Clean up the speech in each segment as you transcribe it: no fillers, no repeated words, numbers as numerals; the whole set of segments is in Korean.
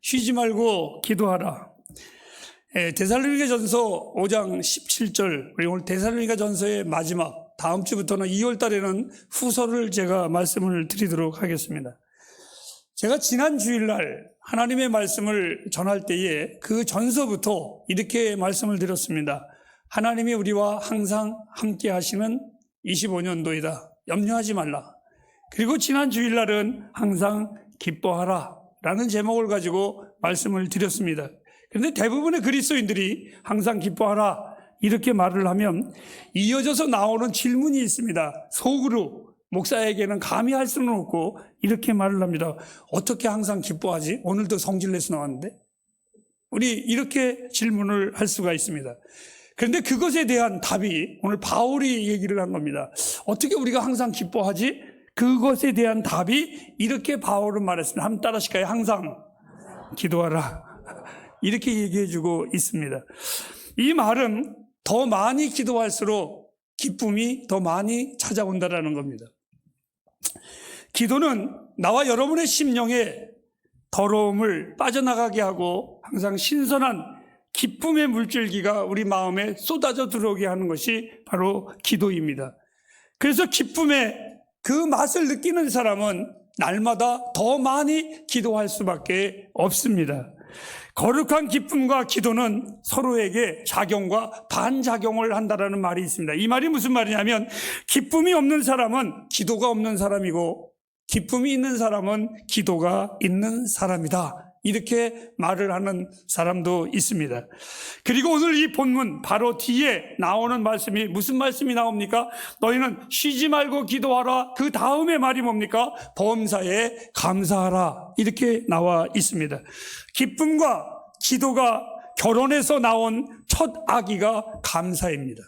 쉬지 말고 기도하라. 데살로니가전서 5장 17절, 우리 오늘 데살로니가전서의 마지막, 다음 주부터는 2월 달에는 후서를 제가 말씀을 드리도록 하겠습니다. 제가 지난 주일날 하나님의 말씀을 전할 때에 그 전서부터 이렇게 말씀을 드렸습니다. 하나님이 우리와 항상 함께 하시는 25년도이다. 염려하지 말라. 그리고 지난 주일날은 항상 기뻐하라 라는 제목을 가지고 말씀을 드렸습니다. 그런데 대부분의 그리스도인들이 항상 기뻐하라 이렇게 말을 하면 이어져서 나오는 질문이 있습니다. 속으로 목사에게는 감히 할 수는 없고 이렇게 말을 합니다. 어떻게 항상 기뻐하지? 오늘도 성질내서 나왔는데? 우리 이렇게 질문을 할 수가 있습니다. 그런데 그것에 대한 답이 오늘 바울이 얘기를 한 겁니다. 어떻게 우리가 항상 기뻐하지? 그것에 대한 답이 이렇게 바울은 말했습니다. 한번 따라하실까요? 항상 기도하라. 이렇게 얘기해 주고 있습니다. 이 말은 더 많이 기도할수록 기쁨이 더 많이 찾아온다라는 겁니다. 기도는 나와 여러분의 심령에 더러움을 빠져나가게 하고 항상 신선한 기쁨의 물줄기가 우리 마음에 쏟아져 들어오게 하는 것이 바로 기도입니다. 그래서 기쁨의 그 맛을 느끼는 사람은 날마다 더 많이 기도할 수밖에 없습니다. 거룩한 기쁨과 기도는 서로에게 작용과 반작용을 한다는 말이 있습니다. 이 말이 무슨 말이냐면 기쁨이 없는 사람은 기도가 없는 사람이고 기쁨이 있는 사람은 기도가 있는 사람이다. 이렇게 말을 하는 사람도 있습니다. 그리고 오늘 이 본문 바로 뒤에 나오는 말씀이 무슨 말씀이 나옵니까? 너희는 쉬지 말고 기도하라. 그 다음에 말이 뭡니까? 범사에 감사하라. 이렇게 나와 있습니다. 기쁨과 기도가 결혼해서 나온 첫 아기가 감사입니다.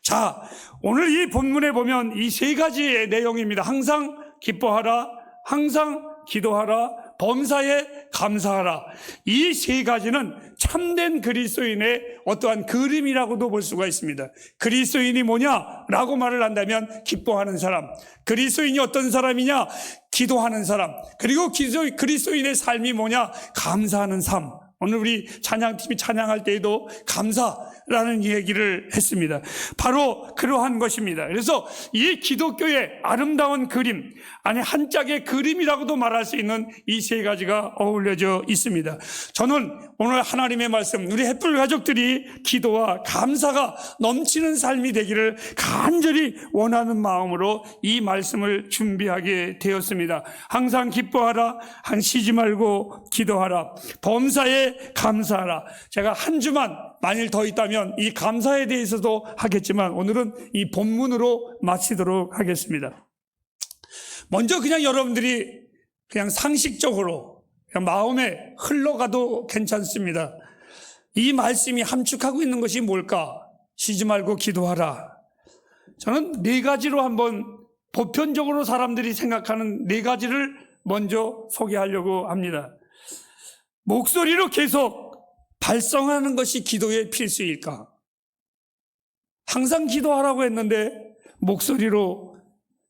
자, 오늘 이 본문에 보면 이 세 가지의 내용입니다. 항상 기뻐하라, 항상 기도하라, 범사에 감사하라. 이 세 가지는 참된 그리스도인의 어떠한 그림이라고도 볼 수가 있습니다. 그리스도인이 뭐냐라고 말을 한다면 기뻐하는 사람, 그리스도인이 어떤 사람이냐? 기도하는 사람, 그리고 그리스도인의 삶이 뭐냐? 감사하는 삶. 오늘 우리 찬양팀이 찬양할 때에도 감사라는 얘기를 했습니다. 바로 그러한 것입니다. 그래서 이 기독교의 아름다운 그림, 아니 한 짝의 그림이라고도 말할 수 있는 이 세 가지가 어울려져 있습니다. 저는 오늘 하나님의 말씀, 우리 햇불 가족들이 기도와 감사가 넘치는 삶이 되기를 간절히 원하는 마음으로 이 말씀을 준비하게 되었습니다. 항상 기뻐하라, 쉬지 말고 기도하라, 범사에 감사하라. 제가 한 주만 만일 더 있다면 이 감사에 대해서도 하겠지만 오늘은 이 본문으로 마치도록 하겠습니다. 먼저 그냥 여러분들이 그냥 상식적으로 그냥 마음에 흘러가도 괜찮습니다. 이 말씀이 함축하고 있는 것이 뭘까? 쉬지 말고 기도하라. 저는 네 가지로 한번 보편적으로 사람들이 생각하는 네 가지를 먼저 소개하려고 합니다. 목소리로 계속 발성하는 것이 기도의 필수일까? 항상 기도하라고 했는데 목소리로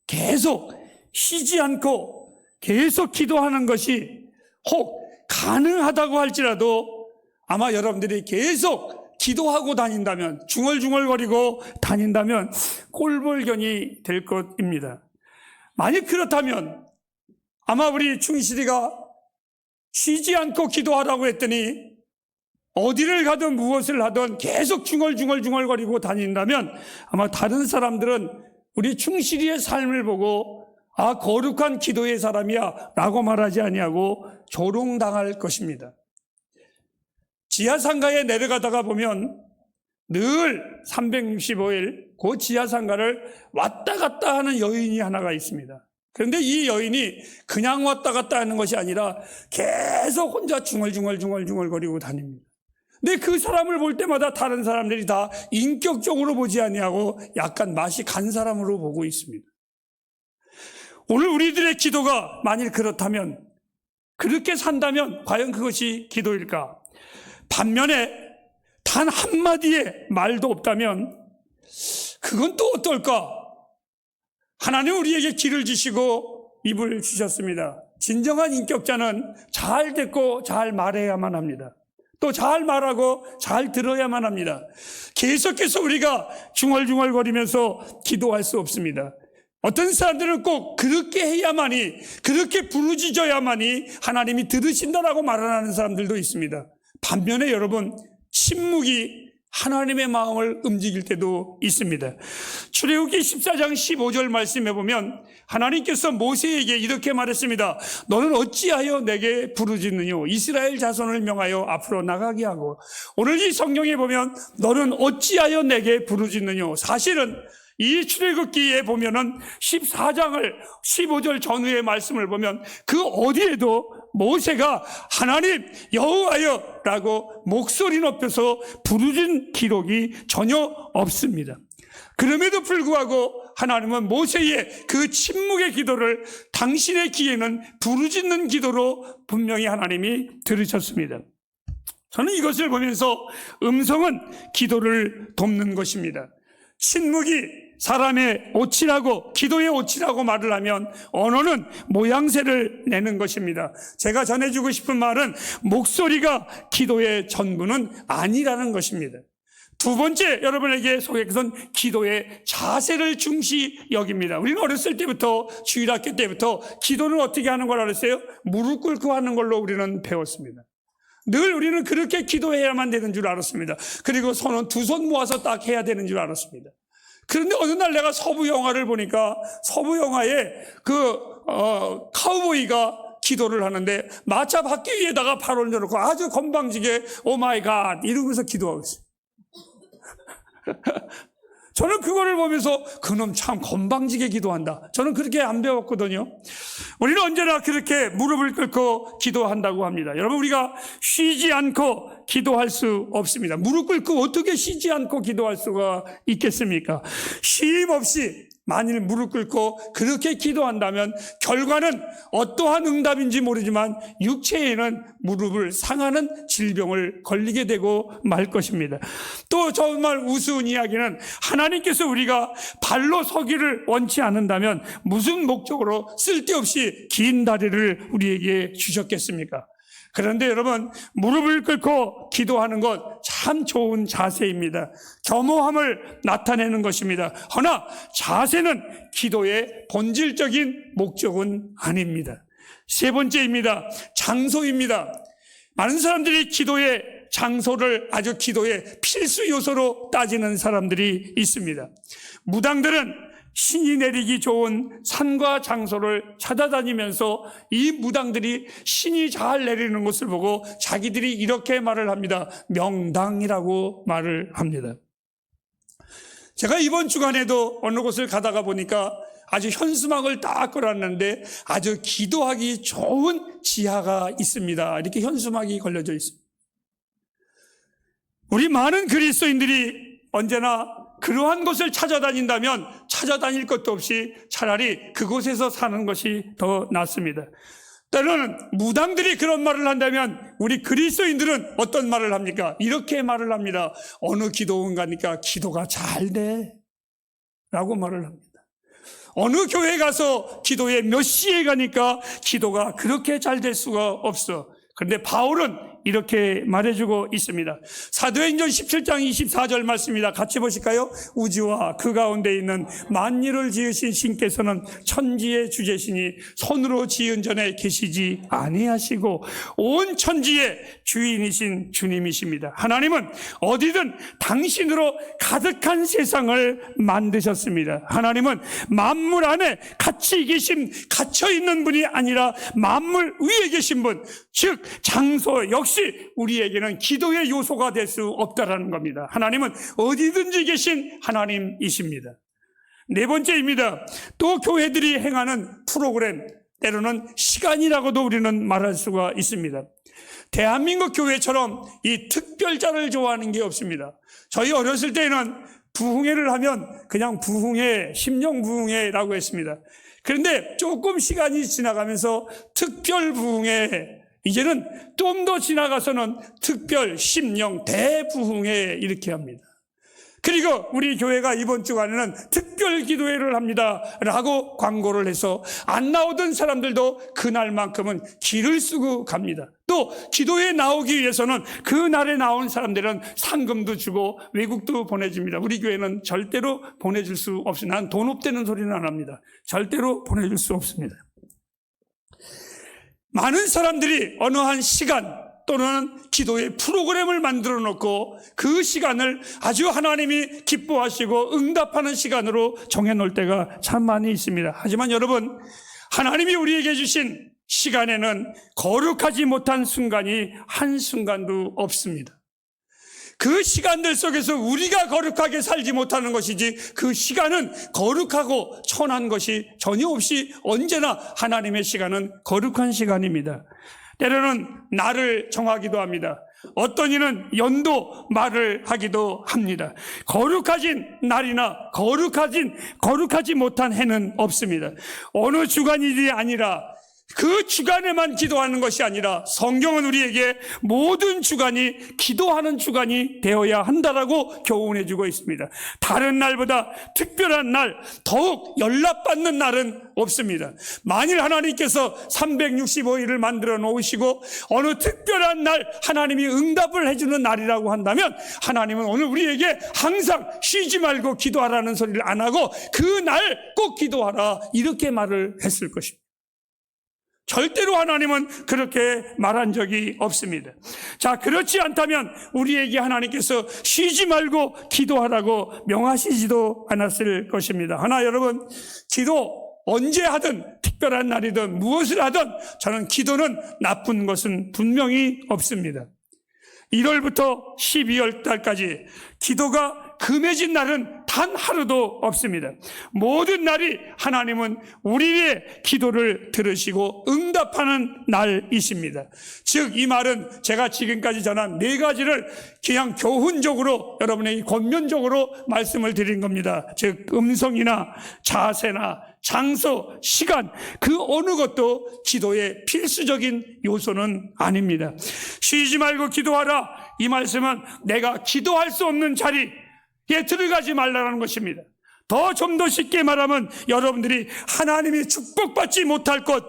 계속 쉬지 않고 계속 기도하는 것이 혹 가능하다고 할지라도 아마 여러분들이 계속 기도하고 다닌다면, 중얼중얼거리고 다닌다면 꼴불견이 될 것입니다. 만약 그렇다면 아마 우리 충실이가 쉬지 않고 기도하라고 했더니 어디를 가든 무엇을 하든 계속 중얼중얼거리고 다닌다면 아마 다른 사람들은 우리 충실이의 삶을 보고 아, 거룩한 기도의 사람이야 라고 말하지 아니하고 조롱당할 것입니다. 지하상가에 내려가다가 보면 늘 365일 그 지하상가를 왔다 갔다 하는 여인이 하나가 있습니다. 그런데 이 여인이 그냥 왔다 갔다 하는 것이 아니라 계속 혼자 중얼거리고 다닙니다. 근데 그 사람을 볼 때마다 다른 사람들이 다 인격적으로 보지 아니하고 약간 맛이 간 사람으로 보고 있습니다. 오늘 우리들의 기도가 만일 그렇다면, 그렇게 산다면 과연 그것이 기도일까? 반면에 단 한마디의 말도 없다면 그건 또 어떨까? 하나님 우리에게 길을 주시고 입을 주셨습니다. 진정한 인격자는 잘 듣고 잘 말해야만 합니다. 또 잘 말하고 잘 들어야만 합니다. 계속해서 우리가 중얼중얼거리면서 기도할 수 없습니다. 어떤 사람들은 꼭 그렇게 해야만이, 그렇게 부르짖어야만이 하나님이 들으신다라고 말하는 사람들도 있습니다. 반면에 여러분, 침묵이 하나님의 마음을 움직일 때도 있습니다. 출애굽기 14장 15절 말씀해 보면 하나님께서 모세에게 이렇게 말했습니다. 너는 어찌하여 내게 부르짖느냐? 이스라엘 자손을 명하여 앞으로 나가게 하고. 오늘 이 성경에 보면 너는 어찌하여 내게 부르짖느냐? 사실은 이 출애굽기에 보면은 14장을 15절 전후의 말씀을 보면 그 어디에도 모세가 하나님 여호와여 라고 목소리 높여서 부르짖은 기록이 전혀 없습니다. 그럼에도 불구하고 하나님은 모세의 그 침묵의 기도를 당신의 귀에는 부르짖는 기도로 분명히 하나님이 들으셨습니다. 저는 이것을 보면서 음성은 기도를 돕는 것입니다. 침묵이 사람의 오치라고, 기도의 오치라고 말을 하면 언어는 모양새를 내는 것입니다. 제가 전해주고 싶은 말은 목소리가 기도의 전부는 아니라는 것입니다. 두 번째 여러분에게 소개해선 기도의 자세를 중시 여깁니다. 우리는 어렸을 때부터, 주일학교 때부터 기도는 어떻게 하는 걸 알았어요? 무릎 꿇고 하는 걸로 우리는 배웠습니다. 늘 우리는 그렇게 기도해야만 되는 줄 알았습니다. 그리고 손은 두 손 모아서 딱 해야 되는 줄 알았습니다. 그런데 어느 날 내가 서부 영화를 보니까 서부 영화에 카우보이가 기도를 하는데 마차 바퀴 위에다가 팔 올려놓고 아주 건방지게 오 마이 갓 이러면서 기도하고 있어요. 저는 그거를 보면서 그놈 참 건방지게 기도한다. 저는 그렇게 안 배웠거든요. 우리는 언제나 그렇게 무릎을 꿇고 기도한다고 합니다. 여러분, 우리가 쉬지 않고 기도할 수 없습니다. 무릎 꿇고 어떻게 쉬지 않고 기도할 수가 있겠습니까? 쉼 없이 만일 무릎 꿇고 그렇게 기도한다면 결과는 어떠한 응답인지 모르지만 육체에는 무릎을 상하는 질병을 걸리게 되고 말 것입니다. 또 정말 우스운 이야기는 하나님께서 우리가 발로 서기를 원치 않는다면 무슨 목적으로 쓸데없이 긴 다리를 우리에게 주셨겠습니까? 그런데 여러분, 무릎을 꿇고 기도하는 것 참 좋은 자세입니다. 겸허함을 나타내는 것입니다. 허나 자세는 기도의 본질적인 목적은 아닙니다. 세 번째입니다. 장소입니다. 많은 사람들이 기도의 장소를 아주 기도의 필수 요소로 따지는 사람들이 있습니다. 무당들은 신이 내리기 좋은 산과 장소를 찾아다니면서 이 무당들이 신이 잘 내리는 곳을 보고 자기들이 이렇게 말을 합니다. 명당이라고 말을 합니다. 제가 이번 주간에도 어느 곳을 가다가 보니까 아주 현수막을 딱 걸어놨는데 아주 기도하기 좋은 지하가 있습니다. 이렇게 현수막이 걸려져 있습니다. 우리 많은 그리스도인들이 언제나 그러한 곳을 찾아다닌다면 찾아다닐 것도 없이 차라리 그곳에서 사는 것이 더 낫습니다. 때로는 무당들이 그런 말을 한다면 우리 그리스도인들은 어떤 말을 합니까? 이렇게 말을 합니다. 어느 기도원 가니까 기도가 잘 돼 라고 말을 합니다. 어느 교회 가서 기도에 몇 시에 가니까 기도가 그렇게 잘 될 수가 없어. 그런데 바울은 이렇게 말해주고 있습니다. 사도행전 17장 24절 말씀입니다. 같이 보실까요? 우주와 그 가운데 있는 만일을 지으신 신께서는 천지의 주제시니 손으로 지은 전에 계시지 아니하시고 온 천지의 주인이신 주님이십니다. 하나님은 어디든 당신으로 가득한 세상을 만드셨습니다. 하나님은 만물 안에 갇혀 있는 분이 아니라 만물 위에 계신 분, 즉 장소 역시 우리에게는 기도의 요소가 될 수 없다라는 겁니다. 하나님은 어디든지 계신 하나님이십니다. 네 번째입니다. 또 교회들이 행하는 프로그램, 때로는 시간이라고도 우리는 말할 수가 있습니다. 대한민국 교회처럼 이 특별자를 좋아하는 게 없습니다. 저희 어렸을 때는 부흥회를 하면 그냥 부흥회, 심령 부흥회라고 했습니다. 그런데 조금 시간이 지나가면서 특별 부흥회, 이제는 좀 더 지나가서는 특별 심령 대부흥회 이렇게 합니다. 그리고 우리 교회가 이번 주간에는 특별 기도회를 합니다 라고 광고를 해서 안 나오던 사람들도 그날만큼은 길을 쓰고 갑니다. 또 기도에 나오기 위해서는 그날에 나온 사람들은 상금도 주고 외국도 보내줍니다. 우리 교회는 절대로 보내줄 수 없습니다. 난 돈 없다는 소리는 안 합니다. 절대로 보내줄 수 없습니다. 많은 사람들이 어느 한 시간 또는 기도의 프로그램을 만들어 놓고 그 시간을 아주 하나님이 기뻐하시고 응답하는 시간으로 정해놓을 때가 참 많이 있습니다. 하지만 여러분, 하나님이 우리에게 주신 시간에는 거룩하지 못한 순간이 한순간도 없습니다. 그 시간들 속에서 우리가 거룩하게 살지 못하는 것이지 그 시간은 거룩하고 천한 것이 전혀 없이 언제나 하나님의 시간은 거룩한 시간입니다. 때로는 날을 정하기도 합니다. 어떤 이는 연도 말을 하기도 합니다. 거룩하진 날이나 거룩하지 못한 해는 없습니다. 어느 주간이 아니라 그 주간에만 기도하는 것이 아니라 성경은 우리에게 모든 주간이 기도하는 주간이 되어야 한다라고 교훈해 주고 있습니다. 다른 날보다 특별한 날, 더욱 연락받는 날은 없습니다. 만일 하나님께서 365일을 만들어 놓으시고 어느 특별한 날 하나님이 응답을 해주는 날이라고 한다면 하나님은 오늘 우리에게 항상 쉬지 말고 기도하라는 소리를 안 하고 그 날 꼭 기도하라 이렇게 말을 했을 것입니다. 절대로 하나님은 그렇게 말한 적이 없습니다. 자, 그렇지 않다면 우리에게 하나님께서 쉬지 말고 기도하라고 명하시지도 않았을 것입니다. 하나 여러분, 기도 언제 하든 특별한 날이든 무엇을 하든 저는 기도는 나쁜 것은 분명히 없습니다. 1월부터 12월 달까지 기도가 금해진 날은 단 하루도 없습니다. 모든 날이 하나님은 우리의 기도를 들으시고 응답하는 날이십니다. 즉 이 말은 제가 지금까지 전한 네 가지를 그냥 교훈적으로 여러분에게 권면적으로 말씀을 드린 겁니다. 즉 음성이나 자세나 장소, 시간 그 어느 것도 기도의 필수적인 요소는 아닙니다. 쉬지 말고 기도하라 이 말씀은 내가 기도할 수 없는 자리에 들어가지 말라는 것입니다. 좀 더 쉽게 말하면 여러분들이 하나님이 축복받지 못할 것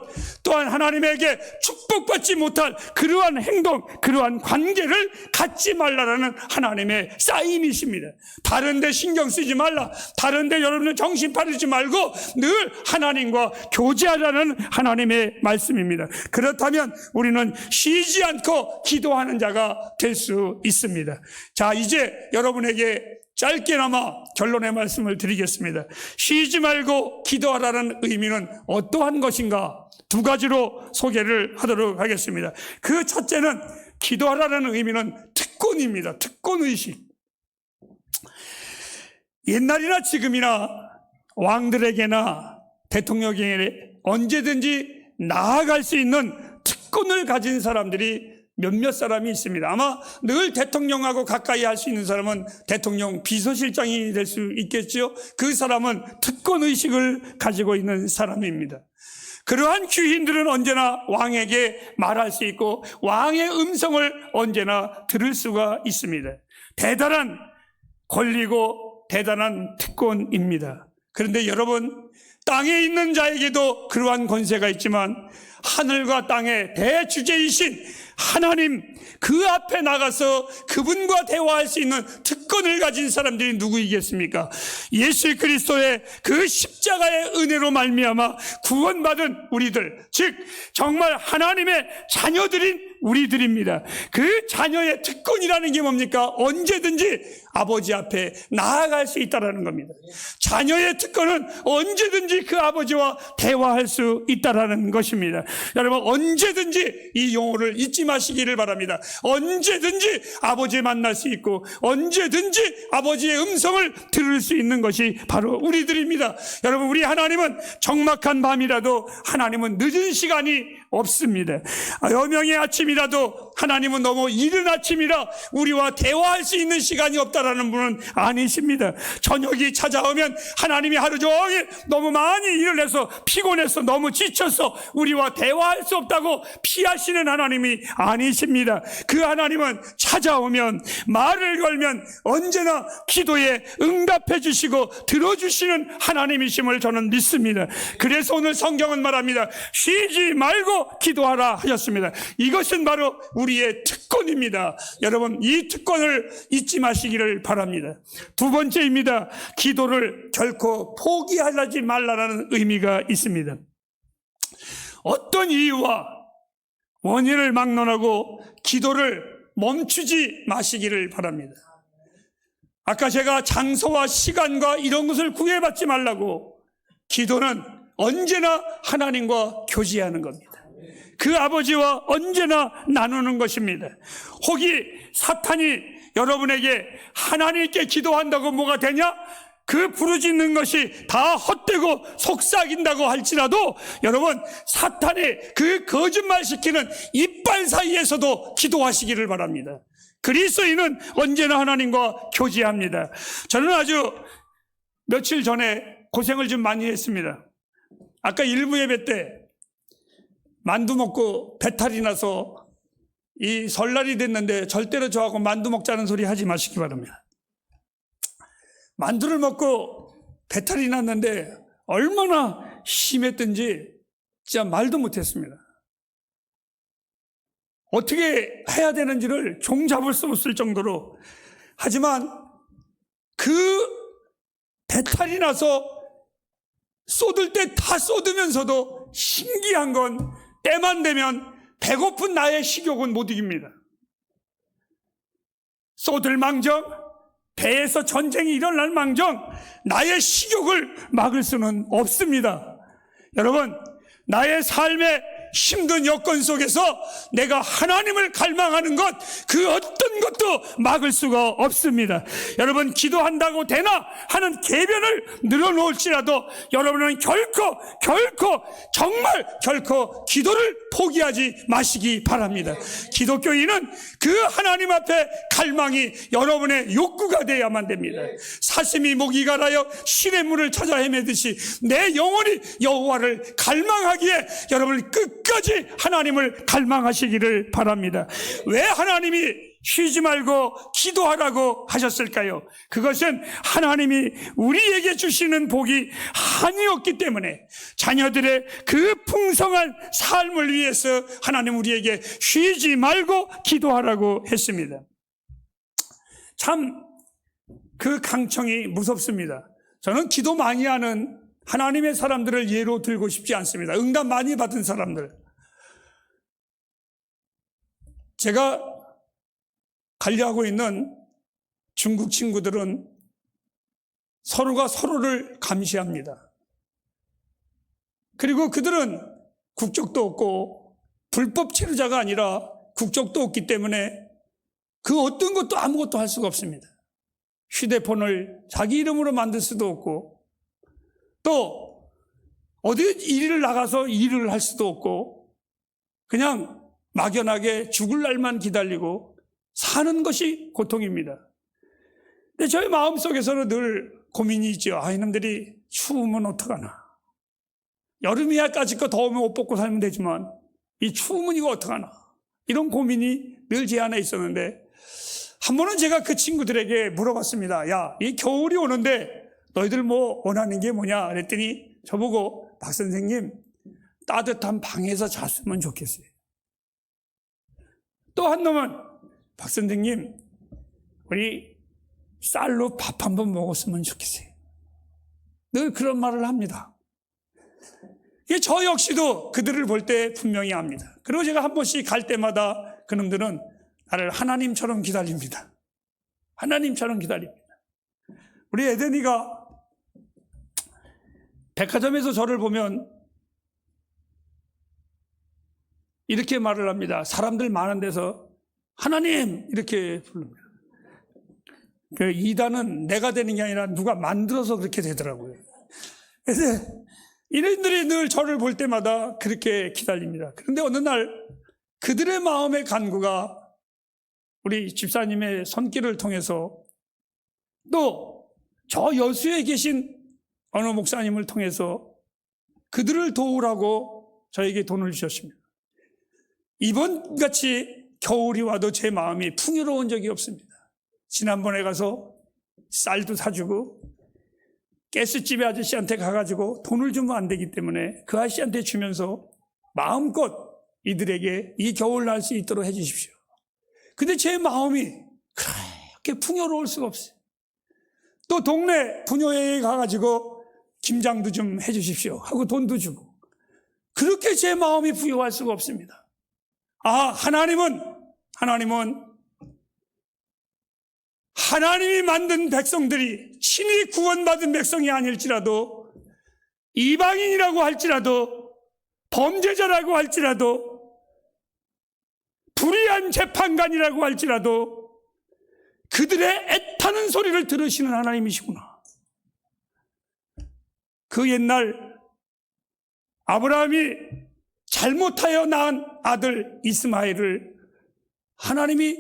또한 하나님에게 축복받지 못할 그러한 행동, 그러한 관계를 갖지 말라라는 하나님의 사인이십니다. 다른 데 신경 쓰지 말라, 다른 데 여러분들 정신 팔리지 말고 늘 하나님과 교제하라는 하나님의 말씀입니다. 그렇다면 우리는 쉬지 않고 기도하는 자가 될 수 있습니다. 자, 이제 여러분에게 짧게나마 결론의 말씀을 드리겠습니다. 쉬지 말고 기도하라는 의미는 어떠한 것인가? 두 가지로 소개를 하도록 하겠습니다. 그 첫째는 기도하라는 의미는 특권입니다. 특권의식. 옛날이나 지금이나 왕들에게나 대통령에게 언제든지 나아갈 수 있는 특권을 가진 사람들이 몇몇 사람이 있습니다. 아마 늘 대통령하고 가까이 할 수 있는 사람은 대통령 비서실장이 될 수 있겠죠. 그 사람은 특권의식을 가지고 있는 사람입니다. 그러한 귀인들은 언제나 왕에게 말할 수 있고 왕의 음성을 언제나 들을 수가 있습니다. 대단한 권리고 대단한 특권입니다. 그런데 여러분, 땅에 있는 자에게도 그러한 권세가 있지만 하늘과 땅의 대주제이신 하나님 그 앞에 나가서 그분과 대화할 수 있는 특권을 가진 사람들이 누구이겠습니까? 예수 그리스도의 그 십자가의 은혜로 말미암아 구원받은 우리들, 즉 정말 하나님의 자녀들인 우리들입니다. 그 자녀의 특권이라는 게 뭡니까? 언제든지 아버지 앞에 나아갈 수 있다는 겁니다. 자녀의 특권은 언제든지 그 아버지와 대화할 수 있다는 것입니다. 여러분, 언제든지 이 용어를 잊지 마시기를 바랍니다. 언제든지 아버지 만날 수 있고 언제든지 아버지의 음성을 들을 수 있는 것이 바로 우리들입니다. 여러분, 우리 하나님은 적막한 밤이라도 하나님은 늦은 시간이 없습니다. 여명의 아침이라도 하나님은 너무 이른 아침이라 우리와 대화할 수 있는 시간이 없다라는 분은 아니십니다. 저녁이 찾아오면 하나님이 하루 종일 너무 많이 일을 해서 피곤해서 너무 지쳐서 우리와 대화할 수 없다고 피하시는 하나님이 아니십니다. 그 하나님은 찾아오면 말을 걸면 언제나 기도에 응답해 주시고 들어주시는 하나님이심을 저는 믿습니다. 그래서 오늘 성경은 말합니다. 쉬지 말고 기도하라 하셨습니다. 이것은 바로 우리의 특권입니다. 여러분, 이 특권을 잊지 마시기를 바랍니다. 두 번째입니다. 기도를 결코 포기하지 말라는 의미가 있습니다. 어떤 이유와 원인을 막론하고 기도를 멈추지 마시기를 바랍니다. 아까 제가 장소와 시간과 이런 것을 구애받지 말라고, 기도는 언제나 하나님과 교제하는 겁니다. 그 아버지와 언제나 나누는 것입니다. 혹이 사탄이 여러분에게 하나님께 기도한다고 뭐가 되냐? 그 부르짖는 것이 다 헛되고 속삭인다고 할지라도 여러분, 사탄의 그 거짓말시키는 이빨 사이에서도 기도하시기를 바랍니다. 그리스도인은 언제나 하나님과 교제합니다. 저는 아주 며칠 전에 고생을 좀 많이 했습니다. 아까 일부 예배 때 만두 먹고 배탈이 나서 이 설날이 됐는데 절대로 저하고 만두 먹자는 소리 하지 마시기 바랍니다. 만두를 먹고 배탈이 났는데 얼마나 심했든지 진짜 말도 못했습니다. 어떻게 해야 되는지를 종잡을 수 없을 정도로. 하지만 그 배탈이 나서 쏟을 때 다 쏟으면서도 신기한 건 때만 되면 배고픈 나의 식욕은 못 이깁니다. 쏟을 망정, 배에서 전쟁이 일어날 망정, 나의 식욕을 막을 수는 없습니다. 여러분, 나의 삶의 힘든 여건 속에서 내가 하나님을 갈망하는 것, 그 어떤 것도 막을 수가 없습니다. 여러분, 기도한다고 되나 하는 궤변을 늘어놓을지라도 여러분은 정말 결코 기도를 포기하지 마시기 바랍니다. 기독교인은 그 하나님 앞에 갈망이 여러분의 욕구가 되어야만 됩니다. 사슴이 목이 갈아여 시냇물을 찾아 헤매듯이 내 영혼이 여호와를 갈망하기에 여러분 끝까지 하나님을 갈망하시기를 바랍니다. 왜 하나님이 쉬지 말고 기도하라고 하셨을까요? 그것은 하나님이 우리에게 주시는 복이 한이었기 때문에, 자녀들의 그 풍성한 삶을 위해서 하나님 우리에게 쉬지 말고 기도하라고 했습니다. 참 그 강청이 무섭습니다. 저는 기도 많이 하는 하나님의 사람들을 예로 들고 싶지 않습니다. 응답 많이 받은 사람들. 제가 관리하고 있는 중국 친구들은 서로가 서로를 감시합니다. 그리고 그들은 국적도 없고 불법 체류자가 아니라 국적도 없기 때문에 그 어떤 것도 아무것도 할 수가 없습니다. 휴대폰을 자기 이름으로 만들 수도 없고, 또 어디 일을 나가서 일을 할 수도 없고, 그냥 막연하게 죽을 날만 기다리고 사는 것이 고통입니다. 근데 저희 마음속에서는 늘 고민이 있죠. 이놈들이 추우면 어떡하나. 여름이야 까짓 더우면 옷 벗고 살면 되지만 이 추우면 이거 어떡하나. 이런 고민이 늘 제 안에 있었는데, 한 번은 제가 그 친구들에게 물어봤습니다. 야, 이 겨울이 오는데 너희들 뭐 원하는 게 뭐냐? 그랬더니 저보고, 박 선생님, 따뜻한 방에서 잤으면 좋겠어요. 또 한 놈은, 박 선생님, 우리 쌀로 밥 한 번 먹었으면 좋겠어요. 늘 그런 말을 합니다. 저 역시도 그들을 볼 때 분명히 압니다. 그리고 제가 한 번씩 갈 때마다 그놈들은 나를 하나님처럼 기다립니다. 하나님처럼 기다립니다. 우리 에덴이가 백화점에서 저를 보면 이렇게 말을 합니다. 사람들 많은 데서 하나님 이렇게 부릅니다. 그 이단은 내가 되는 게 아니라 누가 만들어서 그렇게 되더라고요. 그래서 이들이 늘 저를 볼 때마다 그렇게 기다립니다. 그런데 어느 날 그들의 마음의 간구가 우리 집사님의 손길을 통해서 또 저 여수에 계신 어느 목사님을 통해서 그들을 도우라고 저에게 돈을 주셨습니다. 이번같이 겨울이 와도 제 마음이 풍요로운 적이 없습니다. 지난번에 가서 쌀도 사주고 가스집의 아저씨한테 가가지고 돈을 주면 안 되기 때문에 그 아저씨한테 주면서 마음껏 이들에게 이 겨울 날 수 있도록 해 주십시오. 근데 제 마음이 그렇게 풍요로울 수가 없어요. 또 동네 부녀회에 가가지고 김장도 좀 해 주십시오 하고 돈도 주고, 그렇게 제 마음이 부유할 수가 없습니다. 하나님은 하나님이 만든 백성들이 신이 구원받은 백성이 아닐지라도, 이방인이라고 할지라도, 범죄자라고 할지라도, 불의한 재판관이라고 할지라도 그들의 애타는 소리를 들으시는 하나님이시구나. 그 옛날 아브라함이 잘못하여 낳은 아들 이스마엘을 하나님이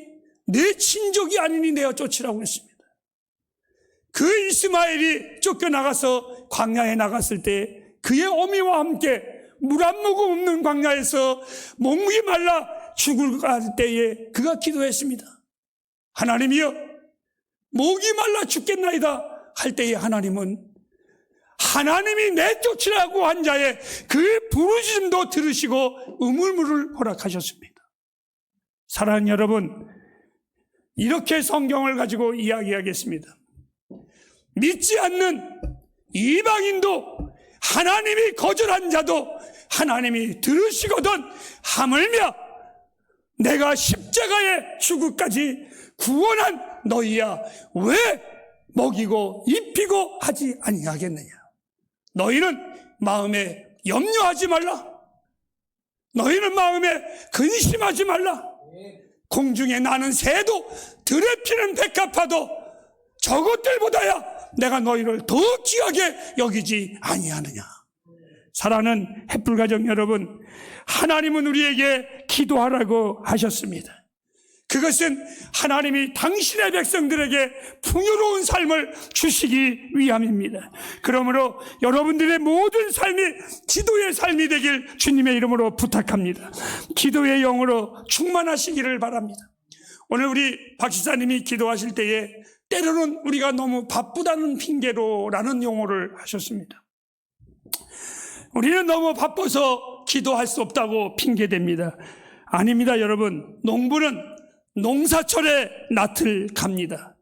내 친족이 아니니 내어 쫓으라고 했습니다. 그 이스마엘이 쫓겨나가서 광야에 나갔을 때 그의 어미와 함께 물 한 모금 없는 광야에서 몸이 말라 죽을 때에 그가 기도했습니다. 하나님이여, 목이 말라 죽겠나이다 할 때에 하나님은 하나님이 내쫓으라고 한 자의 그 부르짖음도 들으시고 우물물을 허락하셨습니다. 사랑하는 여러분, 이렇게 성경을 가지고 이야기하겠습니다. 믿지 않는 이방인도, 하나님이 거절한 자도 하나님이 들으시거든 하물며 내가 십자가에 죽을까지 구원한 너희야 왜 먹이고 입히고 하지 아니하겠느냐. 너희는 마음에 염려하지 말라. 너희는 마음에 근심하지 말라. 공중에 나는 새도 들에 피는 백합화도 저것들보다야 내가 너희를 더 귀하게 여기지 아니하느냐. 사랑하는 햇불가정 여러분, 하나님은 우리에게 기도하라고 하셨습니다. 그것은 하나님이 당신의 백성들에게 풍요로운 삶을 주시기 위함입니다. 그러므로 여러분들의 모든 삶이 기도의 삶이 되길 주님의 이름으로 부탁합니다. 기도의 영으로 충만하시기를 바랍니다. 오늘 우리 박 지사님이 기도하실 때에 때로는 우리가 너무 바쁘다는 핑계로라는 용어를 하셨습니다. 우리는 너무 바빠서 기도할 수 없다고 핑계댑니다. 아닙니다, 여러분. 농부는 농사철에 낫을 갑니다.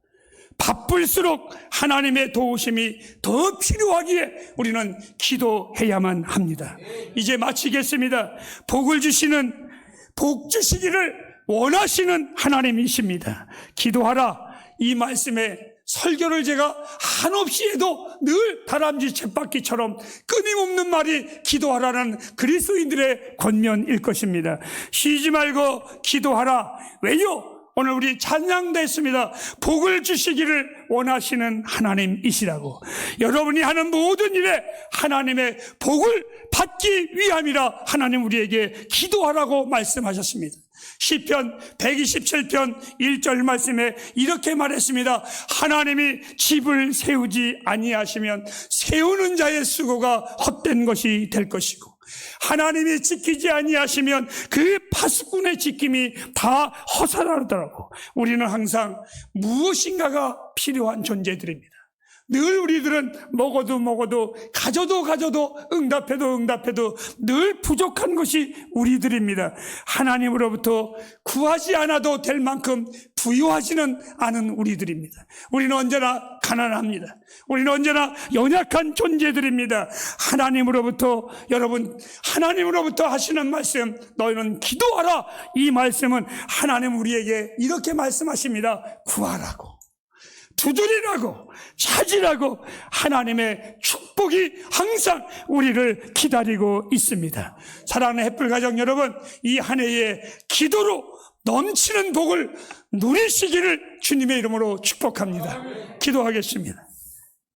바쁠수록 하나님의 도우심이 더 필요하기에 우리는 기도해야만 합니다. 이제 마치겠습니다. 복을 주시는, 복 주시기를 원하시는 하나님이십니다. 기도하라. 이 말씀에 설교를 제가 한없이 해도 늘 다람쥐 쳇바퀴처럼 끊임없는 말이 기도하라는 그리스도인들의 권면일 것입니다. 쉬지 말고 기도하라. 왜요? 오늘 우리 찬양도 했습니다. 복을 주시기를 원하시는 하나님이시라고. 여러분이 하는 모든 일에 하나님의 복을 받기 위함이라 하나님 우리에게 기도하라고 말씀하셨습니다. 시편 127편 1절 말씀에 이렇게 말했습니다. 하나님이 집을 세우지 아니하시면 세우는 자의 수고가 헛된 것이 될 것이고, 하나님이 지키지 아니하시면 그 파수꾼의 지킴이 다 허사하더라고. 우리는 항상 무엇인가가 필요한 존재들입니다. 늘 우리들은 먹어도 가져도 응답해도 늘 부족한 것이 우리들입니다. 하나님으로부터 구하지 않아도 될 만큼 부유하지는 않은 우리들입니다. 우리는 언제나 가난합니다. 우리는 언제나 연약한 존재들입니다. 하나님으로부터, 여러분, 하나님으로부터 하시는 말씀, 너희는 기도하라. 이 말씀은 하나님 우리에게 이렇게 말씀하십니다. 구하라고, 두드리라고, 찾으라고. 하나님의 축복이 항상 우리를 기다리고 있습니다. 사랑하는 햇불 가정 여러분, 이 한 해의 기도로 넘치는 복을 누리시기를 주님의 이름으로 축복합니다. 기도하겠습니다.